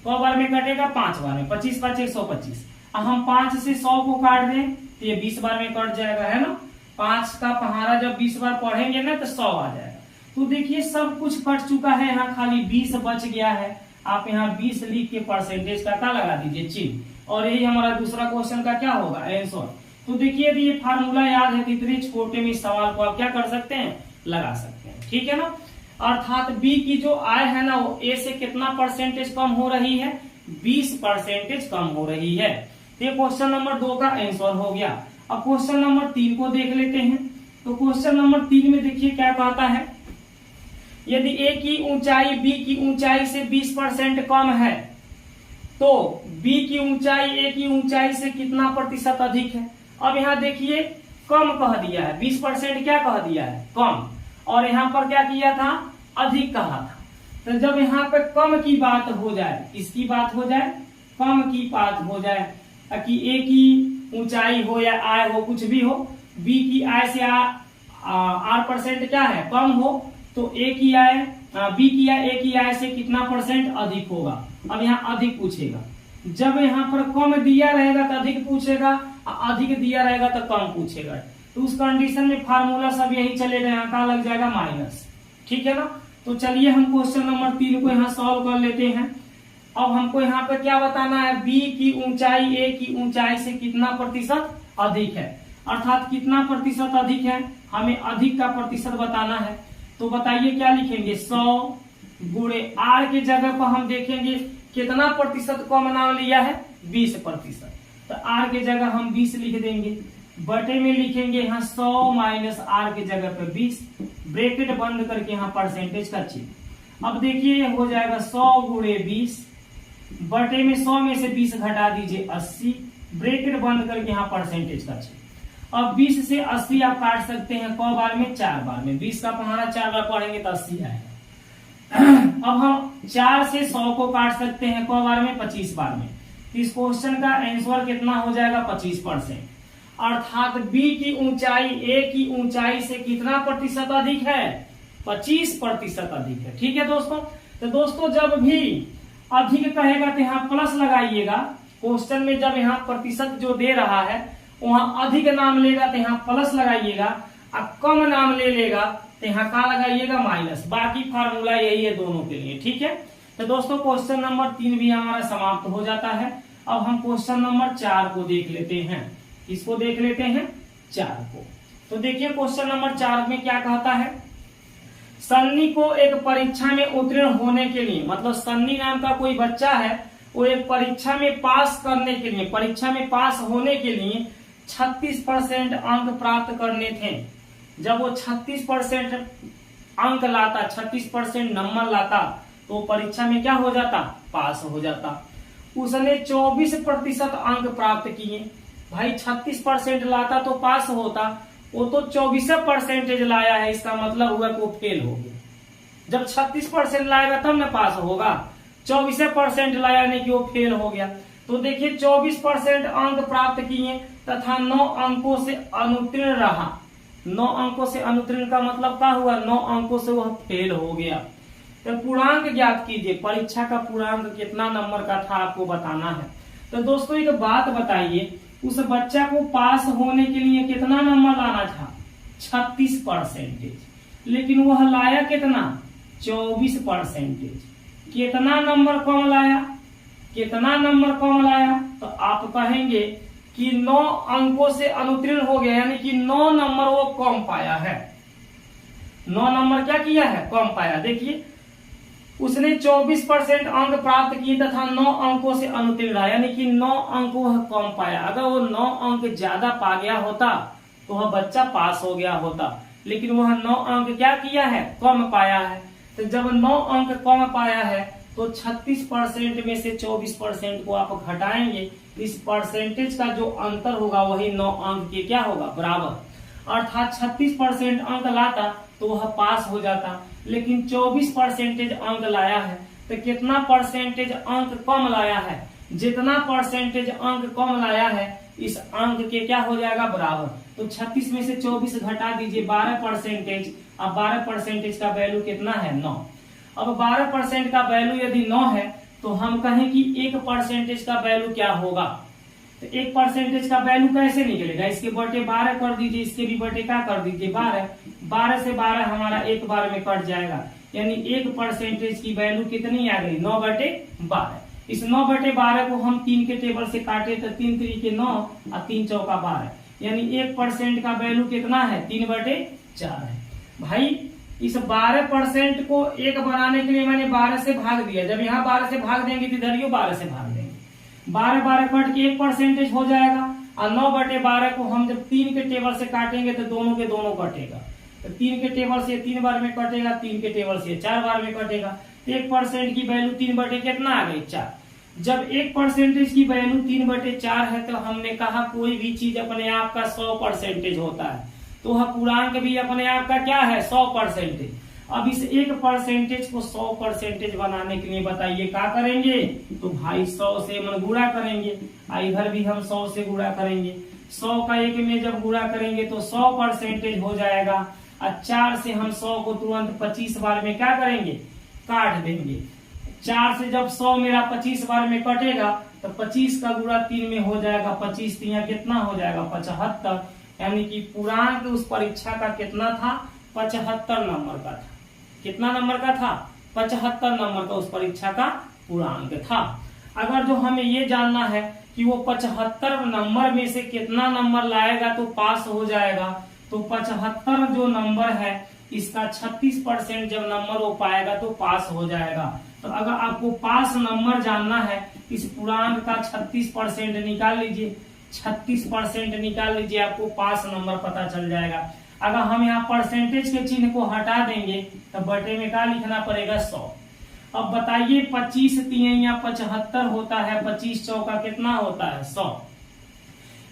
तो बार में कटेगा? 5 बार में। 25 5 125। अब हम 5 से 100 को काट दें तो ये 20 बार में कट जाएगा, है ना। 5 का पहाड़ा जब 20 बार पढ़ेंगे ना तो 100 आ जाएगा। तो देखिए सब कुछ कट चुका है, यहाँ खाली 20 बच गया है। आप यहाँ 20 लिख के परसेंटेज का क्या लगा दीजिए? चिन्ह। और यही हमारा दूसरा क्वेश्चन का क्या होगा? आंसर। तो देखिए यदि ये फार्मूला याद है तो इतने छोटे में इस सवाल को आप क्या कर सकते हैं? लगा सकते हैं। ठीक है ना। अर्थात b की जो आय है ना वो a से कितना % कम हो रही है? 20% कम हो रही है। ये क्वेश्चन नंबर 2 का आंसर हो गया। अब क्वेश्चन नंबर 3 को देख लेते हैं। तो क्वेश्चन नंबर 3 में देखिए क्या कहता है? यदि a की ऊंचाई b की ऊंचाई से 20% कम है तो b की ऊंचाई a की ऊंचाई से कितना % अधिक है? अब यहाँ देखिए कम कह दिया है, 20% क्या कह दिया है? कम। और यहाँ पर क्या किया था? अधिक कहा था। तो जब यहाँ पे कम की बात हो जाए, किसकी बात हो जाए? कम की बात हो जाए, कि a की ऊंचाई हो या आय हो, कुछ भी हो, b की आय से r% क्या है? कम हो, तो a की आय b की आय a की आय से कितना % अधिक होगा? अब यहाँ अधिक पूछेगा। जब यहाँ पर कम दिया रहेगा तो अधिक पूछेगा, अधिक दिया रहेगा तो कम पूछेगा। तो उस कंडीशन में फार्मूला सब यही चलेगा, यहाँ का लग जाएगा माइनस। ठीक है ना। तो चलिए हम क्वेश्चन नंबर 3 को यहाँ सॉल्व कर लेते हैं। अब हमको यहाँ पे क्या बताना है? b की ऊंचाई a की ऊंचाई से कितना % अधिक है, अर्थात कितना % अधिक है, हमें अधिक का प्रतिशत बताना है। तो बताइए क्या लिखेंगे? 100 गुणे r के जगह पर हम देखेंगे कितना % कम नाम लिया है? 20%। तो r के जगह हम 20 लिख देंगे। बटे में लिखेंगे यहाँ 100 माइनस आर की जगह पे 20, ब्रैकेट बंद करके यहाँ परसेंटेज का चिन्ह। अब देखिए हो जाएगा 100 गुणे 20, बटे में 100 में से 20 घटा दीजिए 80, ब्रैकेट बंद करके यहाँ परसेंटेज का चिन्ह। अब 20 से 80 आप काट सकते हैं क बार में, 4 बार में। 20 का पहाड़ा 4 बार पढ़ेंगे तो 80 आएगा। अब हम 4 से 100 को काट सकते हैं क बार में, 25 बार में। इस क्वेश्चन का आंसर कितना हो जाएगा? 25%। अर्थात बी की ऊंचाई ए की ऊंचाई से कितना प्रतिशत अधिक है? 25% अधिक है। ठीक है दोस्तों। तो दोस्तों जब भी अधिक कहेगा तो यहाँ प्लस लगाइएगा। क्वेश्चन में जब यहाँ प्रतिशत जो दे रहा है वहां अधिक नाम लेगा तो यहाँ प्लस लगाइएगा, और कम नाम ले लेगा तो यहाँ क्या लगाइएगा? माइनस। बाकी फार्मूला यही है दोनों के लिए। ठीक है। तो दोस्तों क्वेश्चन नंबर 3 भी हमारा समाप्त हो जाता है। अब हम क्वेश्चन नंबर 4 को देख लेते हैं। इसको देख लेते हैं 4 को। तो देखिए क्वेश्चन नंबर 4 में क्या कहता है? सन्नी को एक परीक्षा में उत्तीर्ण होने के लिए, मतलब सन्नी नाम का कोई बच्चा है, वो एक परीक्षा में पास करने के लिए, परीक्षा में पास होने के लिए 36% अंक प्राप्त करने थे। जब वो 36% अंक लाता, 36% नंबर लाता, तो परीक्षा में क्या हो जाता? पास हो जाता। उसने 24% अंक प्राप्त किए। भाई 36% लाता तो पास होता, वो तो 24% लाया है, इसका मतलब हुआ कि वो फेल हो गया। जब 36% लाएगा तब ना पास होगा, 24% लाया नहीं कि वो फेल हो गया। तो देखिए 24% अंक प्राप्त किए तथा 9 अंकों से अनुत्तीर्ण रहा। 9 अंकों से अनुत्तीर्ण का मतलब क्या हुआ? 9 अंकों से वह फेल हो गया। तो पूर्णांक ज्ञात कीजिए। परीक्षा का पूर्णांक कितना नंबर का था आपको बताना है। तो दोस्तों एक बात बताइए, उस बच्चा को पास होने के लिए कितना नंबर लाना था? 36%। लेकिन वह लाया कितना? 24%। कितना नंबर कम लाया? कितना नंबर कम लाया? तो आप कहेंगे कि 9 अंकों से अनुत्तीर्ण हो गया, यानी कि 9 नंबर वो कम पाया है। 9 नंबर क्या किया है? कम पाया। देखिए उसने 24% अंक प्राप्त किए तथा 9 अंकों से अनुत्तीर्ण रहा, यानी कि 9 अंक वह कम पाया। अगर वो 9 अंक ज्यादा पा गया होता तो वह बच्चा पास हो गया होता, लेकिन वह 9 अंक क्या किया है? कम पाया है। तो जब 9 अंक कम पाया है तो 36% में से 24% को आप घटाएंगे, इस परसेंटेज का जो अंतर होगा वही 9 अंक के क्या होगा? बराबर। अर्थात 36% अंक लाता तो वह पास हो जाता, लेकिन 24% अंक लाया है। तो कितना परसेंटेज अंक कम लाया है? जितना परसेंटेज अंक कम लाया है इस अंक के क्या हो जाएगा? बराबर। तो 36 में से 24 घटा दीजिए, 12%। अब 12% का वैल्यू कितना है? 9। अब 12% का वैल्यू यदि 9 है तो हम कहें कि 1% का वैल्यू क्या होगा? तो 1% का वैल्यू कैसे निकलेगा? इसके बटे 12 कर दीजिए, इसके भी बटे क्या कर दीजिए? 12। 12 से 12 हमारा एक बार में कट जाएगा, यानी 1% की वैल्यू कितनी आ गई? 9/12। इस 9/12 को हम 3 के टेबल से काटे तो 3 3 के 9 और 3 चौका 12, यानी 1% का वैल्यू कितना है? 3/4 है। भाई इस 12% को 1 बनाने के लिए मैंने 12 से भाग दिया। जब यहाँ 12 से भाग देंगे तो इधर 12 से भाग देंगे, 12 कट के 1% हो जाएगा। और 9/12 को हम जब 3 के टेबल से काटेंगे तो दोनों के दोनों कटेगा। तो 3 के टेबल से 3 बार में कटेगा, 3 के टेबल से 4 बार में कटेगा। तो 1% की वैल्यू 3 कितना आ गई? 4। जब 1% की वैल्यू 3/4 है तो हमने कहा कोई भी चीज अपने आप का 100% होता है, तो वह पूर्णांक भी अपने आप का क्या है? 100%। अब इस 1% को 100% बनाने के लिए बताइए क्या करेंगे? तो भाई 100 से मन गुणा करेंगे, इधर भी हम 100 से गुणा करेंगे। 100 का 1 में जब गुणा करेंगे तो 100% हो जाएगा। और 4 से हम 100 को तुरंत 25 बार में क्या करेंगे? काट देंगे। 4 से जब 100 मेरा 25 बार में कटेगा तो 25 का गुणा 3 में हो जाएगा। 25 3 कितना हो जाएगा? 75। यानी कि पूर्णांक उस परीक्षा का कितना था? 75 नंबर का था। कितना नंबर का था? 75 नंबर का उस परीक्षा का पूर्णांक था। अगर जो हमें ये जानना है कि वो 75 नंबर में से कितना नंबर लाएगा तो पास हो जाएगा, तो 75 जो नंबर है इसका 36% जब नंबर वो पाएगा तो पास हो जाएगा। तो अगर आपको पास नंबर जानना है, इस पूर्णांक का 36% निकाल लीजिए। 36% निकाल लीजिए, आपको पास नंबर पता चल जाएगा। अगर हम यहाँ परसेंटेज के चिन्ह को हटा देंगे तो बटे में क्या लिखना पड़ेगा 100। अब बताइए 25 तिहैया 75 होता है, 25 चौका कितना होता है 100,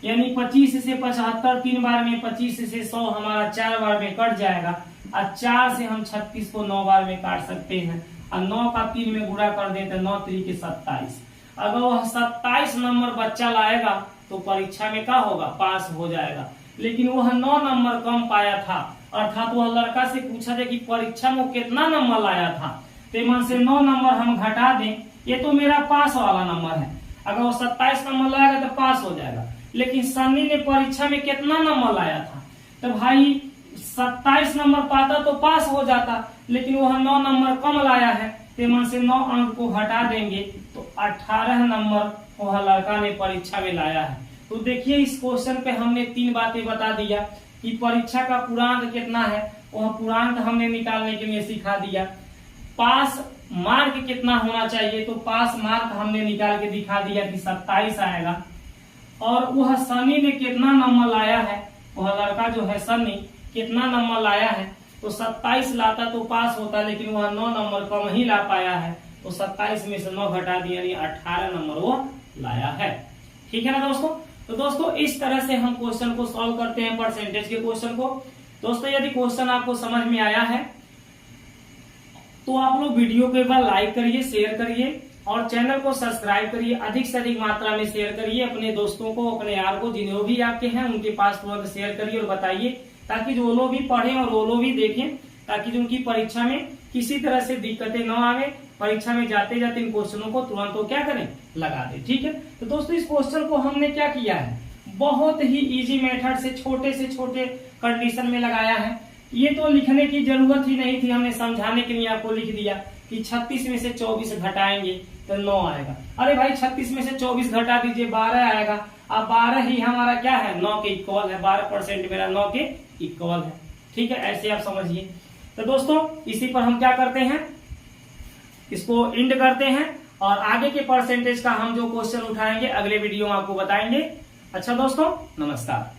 यानी 25 से 75 3 बार में, 25 से 100 हमारा 4 बार में कट जाएगा। और 4 से हम 36 को 9 बार में काट सकते हैं, और 9 का 3 में गुणा कर देते 9 3 के 27। अगर वह 27 नंबर बच्चा लाएगा तो परीक्षा में क्या होगा, पास हो जाएगा। लेकिन वह 9 नंबर कम पाया था, अर्थात वह लड़का से पूछा था कि परीक्षा में कितना नंबर लाया था, तो मन से 9 नंबर हम घटा दें, ये तो मेरा पास वाला नंबर है। अगर वो 27 नंबर लाएगा तो पास हो जाएगा। लेकिन सन्नी ने परीक्षा में कितना नंबर लाया था, तो भाई 27 नंबर पाता तो पास हो जाता, लेकिन वह 9 नंबर कम लाया है, तो मन से 9 अंक को हटा देंगे तो 18 नंबर वह लड़का ने परीक्षा में लाया है। तो देखिए इस क्वेश्चन पे हमने 3 बातें बता दिया कि परीक्षा का पूर्णांक कितना है, वह पूर्णांक हमने निकालने के लिए सिखा दिया। पास मार्क कितना होना चाहिए, तो पास मार्क हमने निकाल के दिखा दिया कि 27 आएगा। और वह सनी ने कितना नंबर लाया है, वह लड़का जो है सनी कितना नंबर लाया है, तो 27 लाता तो पास होता, लेकिन वह 9 नंबर कम ही ला पाया है, तो 27 में से 9 घटा दिया, यानी 18 नंबर वो लाया है। ठीक है ना दोस्तों। तो दोस्तों इस तरह से हम क्वेश्चन को सॉल्व करते हैं, परसेंटेज के क्वेश्चन को। दोस्तों यदि क्वेश्चन आपको समझ में आया है तो आप लोग वीडियो को एक बार लाइक करिए, शेयर करिए और चैनल को सब्सक्राइब करिए, अधिक से अधिक मात्रा में शेयर करिए अपने दोस्तों को, अपने यार को, जिन्हें भी आपके हैं उनके पास तुरंत शेयर करिए और बताइए, ताकि जो लोग भी पढ़ें और वो लोग भी देखें, ताकि जो उनकी परीक्षा में किसी तरह से दिक्कतें न आवे, परीक्षा में जाते जाते इन क्वेश्चनों को तुरंत वो क्या करें, लगा दे। ठीक है। तो दोस्तों इस क्वेश्चन को हमने क्या किया है, बहुत ही इजी मेथड से छोटे कंडीशन में लगाया है। ये तो लिखने की जरूरत ही नहीं थी, हमने समझाने के लिए आपको लिख दिया कि 36 में से 24 घटाएंगे तो 9 आएगा। अरे भाई 36 में से 24 घटा दीजिए 12 आएगा। अब 12 ही हमारा क्या है, 9 के इक्वल है, 12% मेरा 9 के इक्वल है। ठीक है, ऐसे आप समझिए। तो दोस्तों इसी पर हम क्या करते हैं, इसको एंड करते हैं और आगे के परसेंटेज का हम जो क्वेश्चन उठाएंगे अगले वीडियो में आपको बताएंगे। अच्छा दोस्तों, नमस्कार।